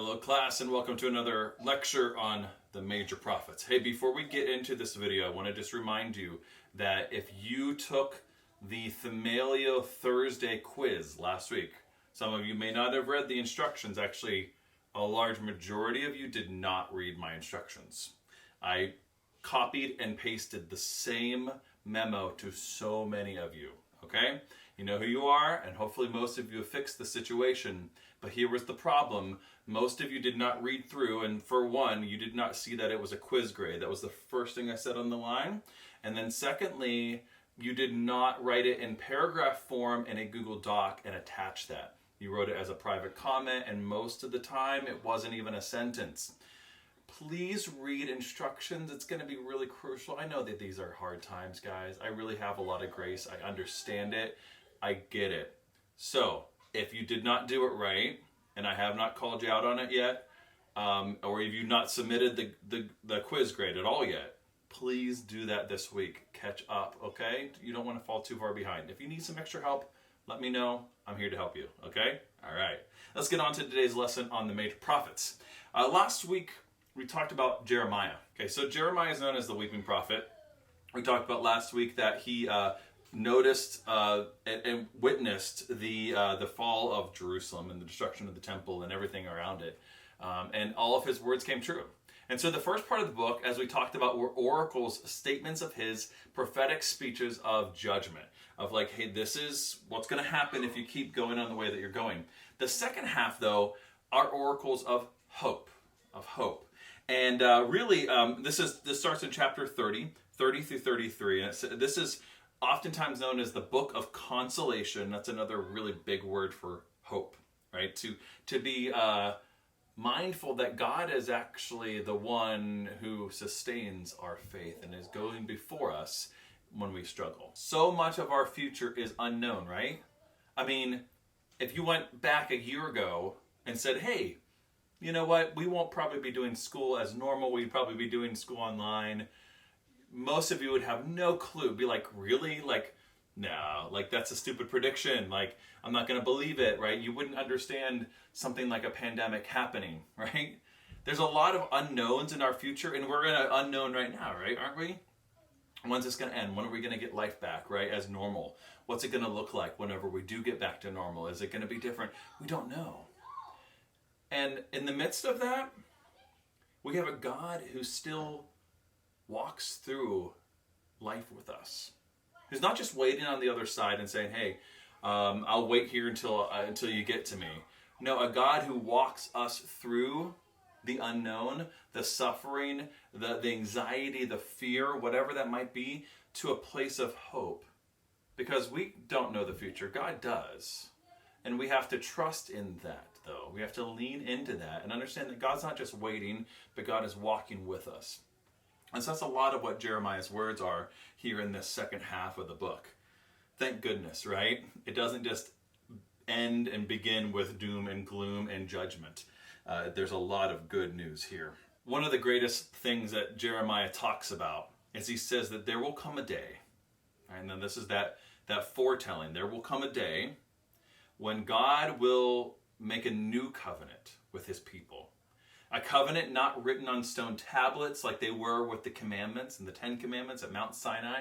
Hello class, and welcome to another lecture on the major prophets. Hey, before we get into this video, I want to just remind you that if you took the Themalio Thursday quiz last week, some of you may not have read the instructions. Actually, a large majority of you did not read my instructions. I copied and pasted the same memo to so many of you, okay? You know who you are, and hopefully most of you have fixed the situation. But here was the problem. Most of you did not read through, and for one, you did not see that it was a quiz grade. That was the first thing I said on the line. And then secondly, you did not write it in paragraph form in a Google Doc and attach that. You wrote it as a private comment, and most of the time it wasn't even a sentence. Please read instructions. It's going to be really crucial. I know that these are hard times, guys. I really have a lot of grace. I understand it. I get it. So, if you did not do it right, and I have not called you out on it yet, or if you've not submitted the quiz grade at all yet, please do that this week. Catch up, okay? You don't want to fall too far behind. If you need some extra help, let me know. I'm here to help you, okay? All right. Let's get on to today's lesson on the major prophets. Last week, we talked about Jeremiah. Okay, so Jeremiah is known as the weeping prophet. We talked about last week that he noticed and witnessed the fall of Jerusalem and the destruction of the temple and everything around it. And all of his words came true. And so the first part of the book, as we talked about, were oracles, statements of his prophetic speeches of judgment. Of like, hey, this is what's going to happen if you keep going on the way that you're going. The second half, though, are oracles of hope. And really, this starts in chapter 30 through 33. And this is oftentimes known as the book of consolation. That's another really big word for hope, right? To be mindful that God is actually the one who sustains our faith and is going before us when we struggle. So much of our future is unknown, right? I mean, if you went back a year ago and said, hey, you know what, we won't probably be doing school as normal, we'd probably be doing school online, most of you would have no clue. Be like, really? Like, no, like that's a stupid prediction. Like, I'm not going to believe it, right? You wouldn't understand something like a pandemic happening, right? There's a lot of unknowns in our future, and we're in an unknown right now, right? Aren't we? When's this going to end? When are we going to get life back, right? As normal. What's it going to look like whenever we do get back to normal? Is it going to be different? We don't know. And in the midst of that, we have a God who still walks through life with us. He's not just waiting on the other side and saying, hey, I'll wait here until you get to me. No, a God who walks us through the unknown, the suffering, the anxiety, the fear, whatever that might be, to a place of hope. Because we don't know the future. God does. And we have to trust in that, though. We have to lean into that and understand that God's not just waiting, but God is walking with us. And so that's a lot of what Jeremiah's words are here in this second half of the book. Thank goodness, right? It doesn't just end and begin with doom and gloom and judgment. There's a lot of good news here. One of the greatest things that Jeremiah talks about is he says that there will come a day, and then this is that foretelling, there will come a day when God will make a new covenant with his people. A covenant not written on stone tablets like they were with the commandments and the 10 commandments at Mount Sinai,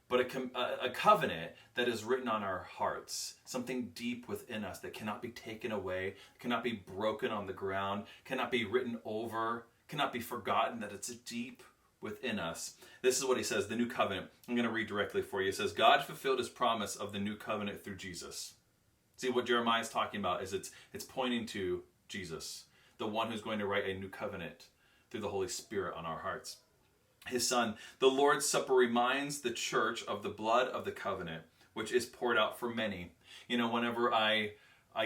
but a covenant that is written on our hearts, something deep within us that cannot be taken away, cannot be broken on the ground, cannot be written over, cannot be forgotten, that it's deep within us. This is what he says, the new covenant. I'm going to read directly for you. It says, God fulfilled his promise of the new covenant through Jesus. See, what Jeremiah is talking about is it's pointing to Jesus, the one who's going to write a new covenant through the Holy Spirit on our hearts. His son, the Lord's Supper reminds the church of the blood of the covenant, which is poured out for many. You know, whenever I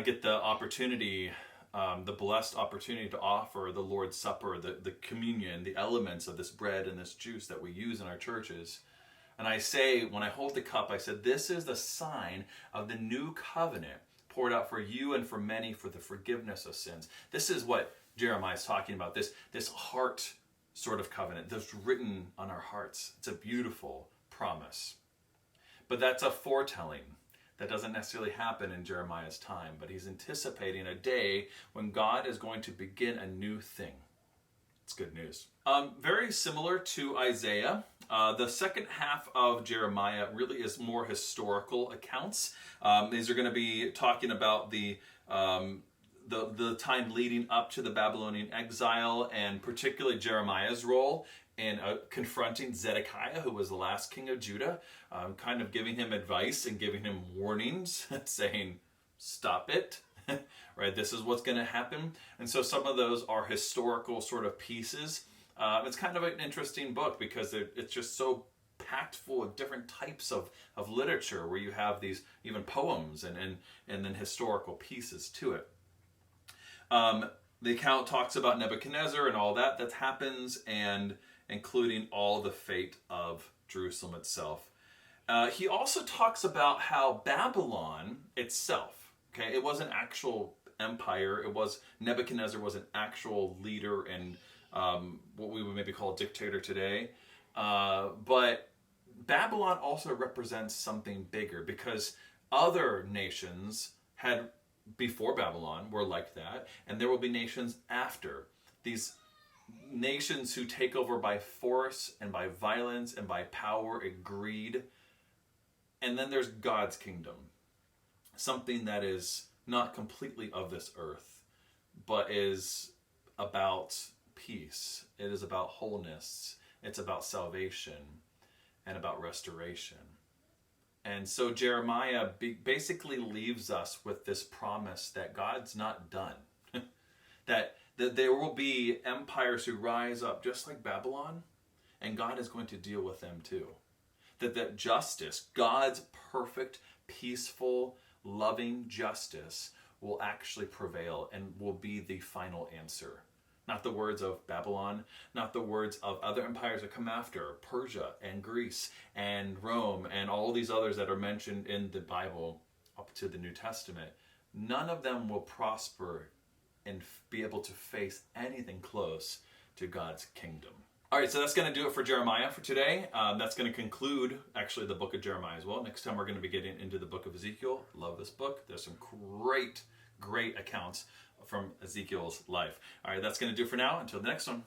get the opportunity, the blessed opportunity to offer the Lord's Supper, the communion, the elements of this bread and this juice that we use in our churches, and I say, when I hold the cup, I said, this is the sign of the new covenant poured out for you and for many for the forgiveness of sins. This is what Jeremiah is talking about, this heart sort of covenant that's written on our hearts. It's a beautiful promise. But that's a foretelling. That doesn't necessarily happen in Jeremiah's time, but he's anticipating a day when God is going to begin a new thing. It's good news. Very similar to Isaiah, the second half of Jeremiah really is more historical accounts. These are going to be talking about the time leading up to the Babylonian exile, and particularly Jeremiah's role in confronting Zedekiah, who was the last king of Judah, kind of giving him advice and giving him warnings, saying, stop it, right? This is what's going to happen. And so some of those are historical sort of pieces. It's kind of an interesting book because it's just so packed full of different types of literature, where you have these even poems and then historical pieces to it. The account talks about Nebuchadnezzar and all that happens, and including all the fate of Jerusalem itself. He also talks about how Babylon itself, okay, it was an actual empire. Nebuchadnezzar was an actual leader and what we would maybe call a dictator today. But Babylon also represents something bigger, because other nations had before Babylon were like that, and there will be nations after. These nations who take over by force and by violence and by power and greed. And then there's God's kingdom, something that is not completely of this earth, but is about peace. It is about wholeness. It's about salvation and about restoration. And so Jeremiah basically leaves us with this promise that God's not done. that there will be empires who rise up just like Babylon, and God is going to deal with them too. That justice, God's perfect, peaceful, loving justice, will actually prevail and will be the final answer. Not the words of Babylon, not the words of other empires that come after, Persia and Greece and Rome and all these others that are mentioned in the Bible up to the New Testament. None of them will prosper and be able to face anything close to God's kingdom. All right, so that's going to do it for Jeremiah for today. That's going to conclude, actually, the book of Jeremiah as well. Next time we're going to be getting into the book of Ezekiel. Love this book. There's some great accounts from Ezekiel's life. All right, that's going to do it for now. Until the next one.